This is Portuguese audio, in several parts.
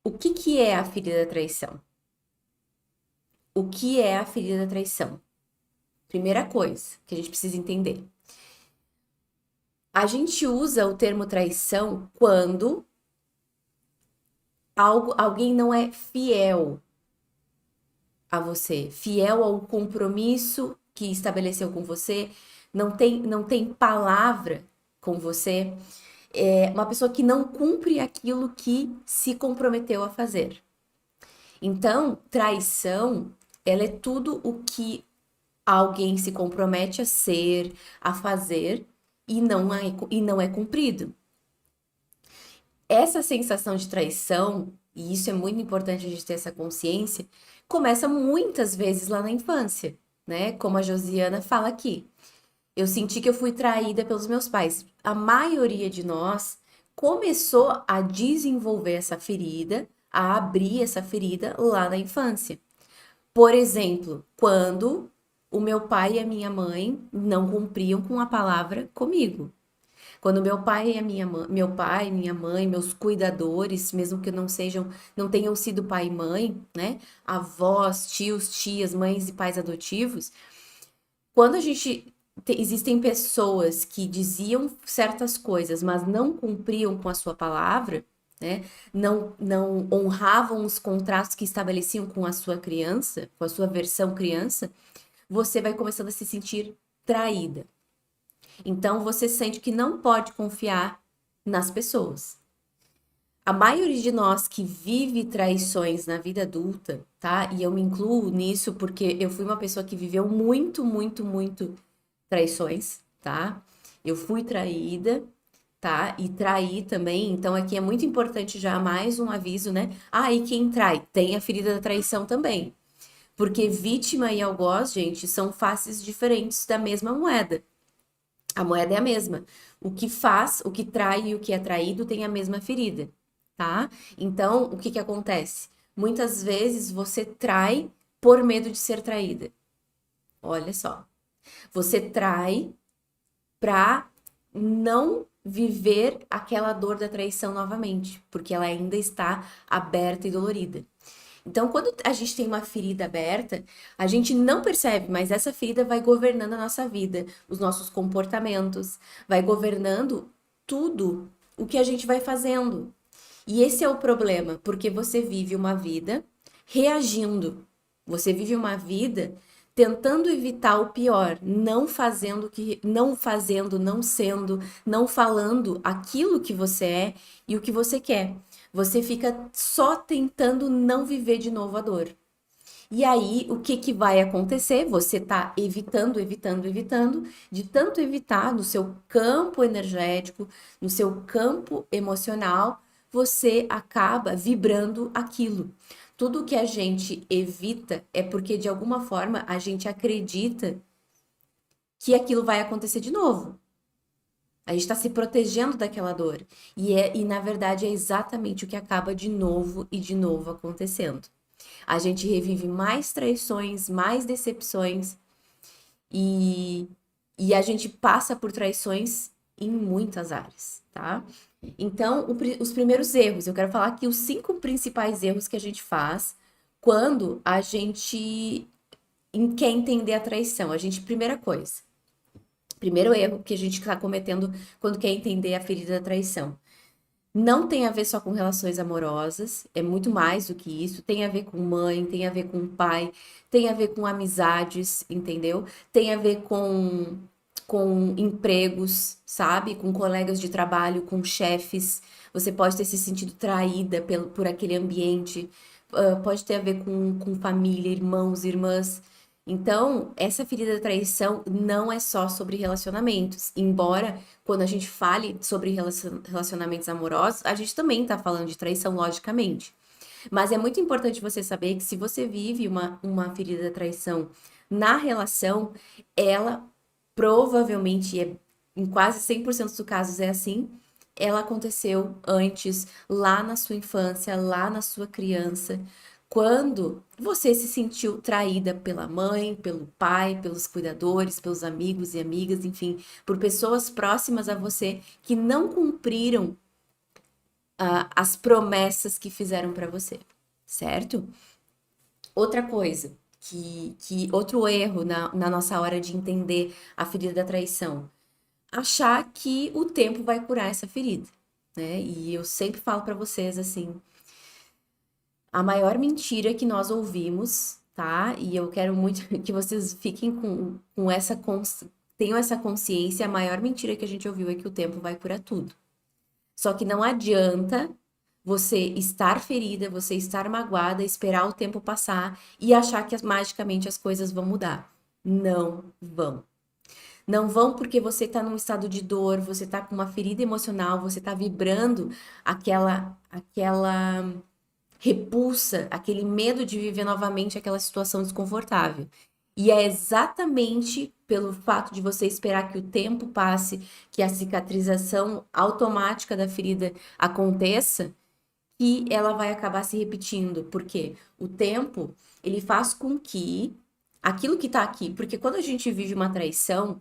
O que que é a ferida da traição? O que é a ferida da traição? Primeira coisa que a gente precisa entender. A gente usa o termo traição quando alguém não é fiel a você, fiel ao compromisso que estabeleceu com você, não tem palavra com você, é uma pessoa que não cumpre aquilo que se comprometeu a fazer. Então, traição, ela é tudo o que alguém se compromete a ser, a fazer e não é cumprido. Essa sensação de traição, e isso é muito importante a gente ter essa consciência, começa muitas vezes lá na infância, né? Como a Josiana fala aqui. Eu senti que eu fui traída pelos meus pais. A maioria de nós começou a desenvolver essa ferida, a abrir essa ferida lá na infância. Por exemplo, quando o meu pai e a minha mãe não cumpriam com a palavra comigo. Quando meu pai, minha mãe, meus cuidadores, mesmo que não tenham sido pai e mãe, né? Avós, tios, tias, mães e pais adotivos, quando existem pessoas que diziam certas coisas, mas não cumpriam com a sua palavra, né? Não honravam os contratos que estabeleciam com a sua criança, com a sua versão criança, você vai começando a se sentir traída. Então você sente que não pode confiar nas pessoas. A maioria de nós que vive traições na vida adulta, tá? E eu me incluo nisso porque eu fui uma pessoa que viveu muito, muito, muito traições, tá? Eu fui traída, tá? E traí também. Então aqui é muito importante já mais um aviso, né? Ah, e quem trai? Tem a ferida da traição também. Porque vítima e algoz, gente, são faces diferentes da mesma moeda. A moeda é a mesma. O que faz, o que trai e o que é traído tem a mesma ferida, tá? Então, o que que acontece? Muitas vezes você trai por medo de ser traída. Olha só. Você trai pra não viver aquela dor da traição novamente, porque ela ainda está aberta e dolorida. Então, quando a gente tem uma ferida aberta, a gente não percebe, mas essa ferida vai governando a nossa vida, os nossos comportamentos, vai governando tudo o que a gente vai fazendo. E esse é o problema, porque você vive uma vida reagindo. Você vive uma vida tentando evitar o pior, não fazendo, não sendo, não falando aquilo que você é e o que você quer. Você fica só tentando não viver de novo a dor. E aí, o que que vai acontecer? Você tá evitando, evitando, evitando, de tanto evitar no seu campo energético, no seu campo emocional, você acaba vibrando aquilo. Tudo que a gente evita é porque de alguma forma a gente acredita que aquilo vai acontecer de novo. A gente está se protegendo daquela dor. E na verdade é exatamente o que acaba de novo e de novo acontecendo. A gente revive mais traições, mais decepções e, e a gente passa por traições em muitas áreas, tá? Então, os primeiros erros, eu quero falar aqui os 5 principais erros que a gente faz quando a gente quer entender a traição. Primeira coisa, primeiro erro que a gente está cometendo quando quer entender a ferida da traição. Não tem a ver só com relações amorosas, é muito mais do que isso. Tem a ver com mãe, tem a ver com pai, tem a ver com amizades, entendeu? Tem a ver com empregos, sabe? Com colegas de trabalho, com chefes. Você pode ter se sentido traída por aquele ambiente, pode ter a ver com família, irmãos, irmãs. Então, essa ferida da traição não é só sobre relacionamentos, embora quando a gente fale sobre relacionamentos amorosos, a gente também tá falando de traição, logicamente. Mas é muito importante você saber que se você vive uma ferida da traição na relação, ela provavelmente, em quase 100% dos casos é assim, ela aconteceu antes, lá na sua infância, lá na sua criança, quando você se sentiu traída pela mãe, pelo pai, pelos cuidadores, pelos amigos e amigas, enfim, por pessoas próximas a você que não cumpriram as promessas que fizeram para você, certo? Outra coisa, outro erro na nossa hora de entender a ferida da traição, achar que o tempo vai curar essa ferida, né? E eu sempre falo para vocês assim, a maior mentira que nós ouvimos, tá? E eu quero muito que vocês fiquem com tenham essa consciência, a maior mentira que a gente ouviu é que o tempo vai curar tudo. Só que não adianta você estar ferida, você estar magoada, esperar o tempo passar e achar que magicamente as coisas vão mudar. Não vão. Não vão porque você está num estado de dor, você está com uma ferida emocional, você está vibrando aquela repulsa, aquele medo de viver novamente aquela situação desconfortável. E é exatamente pelo fato de você esperar que o tempo passe, que a cicatrização automática da ferida aconteça, que ela vai acabar se repetindo. Porque o tempo, ele faz com que aquilo que tá aqui, porque quando a gente vive uma traição,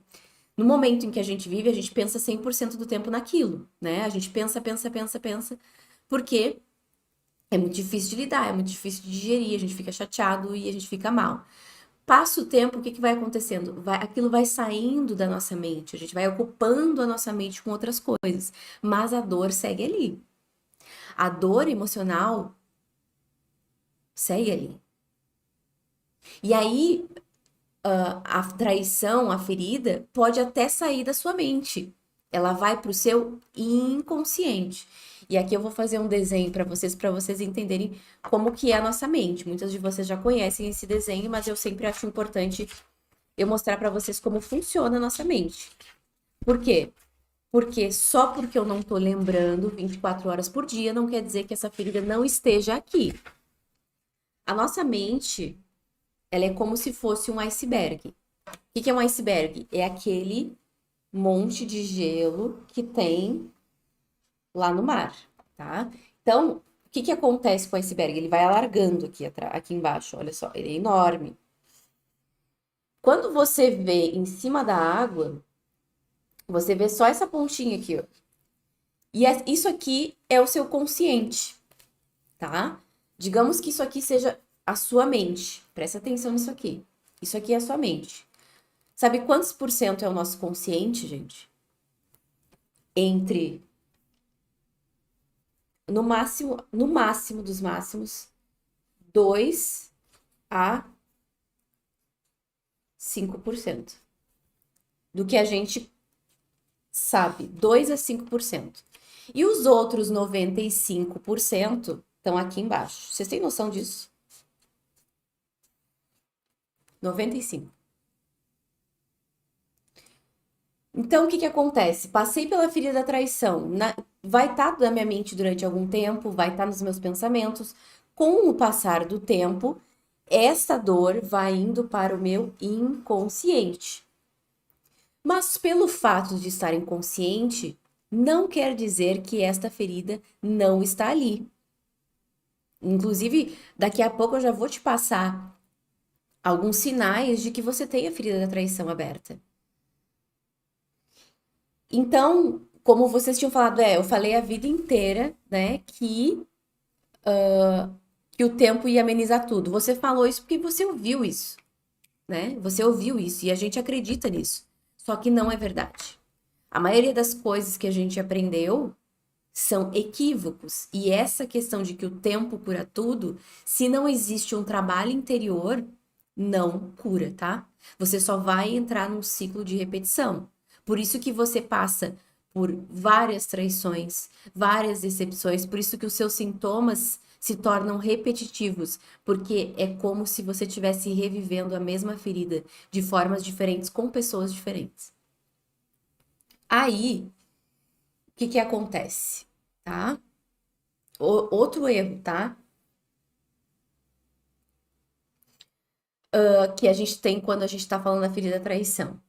no momento em que a gente vive, a gente pensa 100% do tempo naquilo, né? A gente pensa, pensa, pensa, pensa, porque é muito difícil de lidar, é muito difícil de digerir, a gente fica chateado e a gente fica mal. Passa o tempo, o que que vai acontecendo? Aquilo vai saindo da nossa mente, a gente vai ocupando a nossa mente com outras coisas, mas a dor segue ali. A dor emocional segue ali. E aí, a traição, a ferida, pode até sair da sua mente. Ela vai para o seu inconsciente. E aqui eu vou fazer um desenho para vocês entenderem como que é a nossa mente. Muitas de vocês já conhecem esse desenho, mas eu sempre acho importante eu mostrar para vocês como funciona a nossa mente. Por quê? Porque só porque eu não tô lembrando 24 horas por dia, não quer dizer que essa ferida não esteja aqui. A nossa mente, ela é como se fosse um iceberg. O que que é um iceberg? É aquele monte de gelo que tem lá no mar, tá? Então, o que que acontece com o iceberg? Ele vai alargando aqui embaixo, olha só, ele é enorme. Quando você vê em cima da água, você vê só essa pontinha aqui, ó. E isso aqui é o seu consciente, tá? Digamos que isso aqui seja a sua mente. Presta atenção nisso aqui. Isso aqui é a sua mente. Sabe quantos por cento é o nosso consciente, gente? Entre no máximo dos máximos, 2 a 5% do que a gente sabe, 2 a 5%. E os outros 95% estão aqui embaixo. Vocês têm noção disso? 95%. Então, o que que acontece? Passei pela ferida da traição. Vai estar na minha mente durante algum tempo, vai estar nos meus pensamentos. Com o passar do tempo, essa dor vai indo para o meu inconsciente. Mas pelo fato de estar inconsciente, não quer dizer que esta ferida não está ali. Inclusive, daqui a pouco eu já vou te passar alguns sinais de que você tem a ferida da traição aberta. Então, como vocês tinham falado, eu falei a vida inteira, né, que o tempo ia amenizar tudo. Você falou isso porque você ouviu isso, né? Você ouviu isso e a gente acredita nisso. Só que não é verdade. A maioria das coisas que a gente aprendeu são equívocos. E essa questão de que o tempo cura tudo, se não existe um trabalho interior, não cura, tá? Você só vai entrar num ciclo de repetição. Por isso que você passa por várias traições, várias decepções, por isso que os seus sintomas se tornam repetitivos, porque é como se você estivesse revivendo a mesma ferida de formas diferentes com pessoas diferentes. Aí, o que que acontece, tá? Outro erro, tá? Que a gente tem quando a gente tá falando da ferida da traição.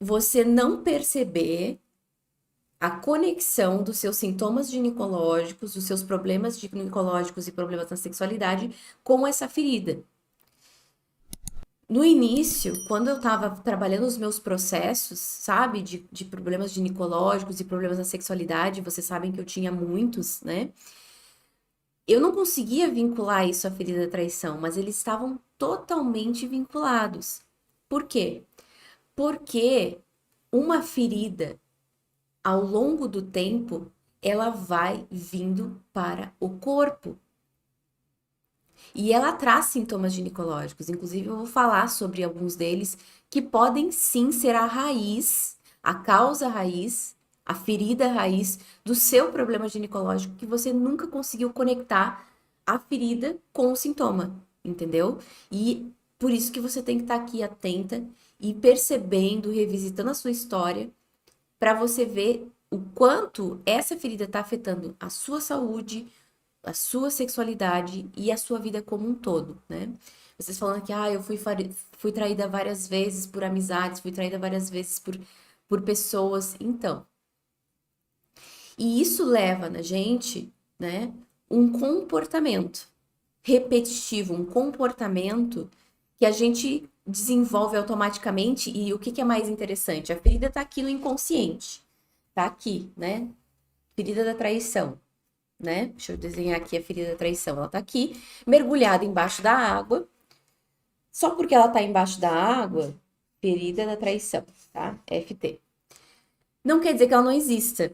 Você não perceber a conexão dos seus sintomas ginecológicos, dos seus problemas ginecológicos e problemas na sexualidade com essa ferida. No início, quando eu tava trabalhando os meus processos, sabe, de problemas ginecológicos e problemas na sexualidade, vocês sabem que eu tinha muitos, né? Eu não conseguia vincular isso à ferida da traição, mas eles estavam totalmente vinculados. Por quê? Porque uma ferida, ao longo do tempo, ela vai vindo para o corpo. E ela traz sintomas ginecológicos. Inclusive, eu vou falar sobre alguns deles que podem sim ser a raiz, a causa raiz, a ferida raiz do seu problema ginecológico que você nunca conseguiu conectar a ferida com o sintoma, entendeu? E por isso que você tem que estar aqui atenta e percebendo, revisitando a sua história para você ver o quanto essa ferida está afetando a sua saúde, a sua sexualidade e a sua vida como um todo, né? Vocês falando que, eu fui traída várias vezes por amizades, fui traída várias vezes por pessoas. Então, e isso leva na gente, né, um comportamento repetitivo, um comportamento que a gente desenvolve automaticamente. E o que que é mais interessante? A ferida tá aqui no inconsciente, tá aqui, né? Ferida da traição, né? Deixa eu desenhar aqui a ferida da traição. Ela tá aqui, mergulhada embaixo da água. Só porque ela tá embaixo da água, ferida da traição, tá? FT. Não quer dizer que ela não exista.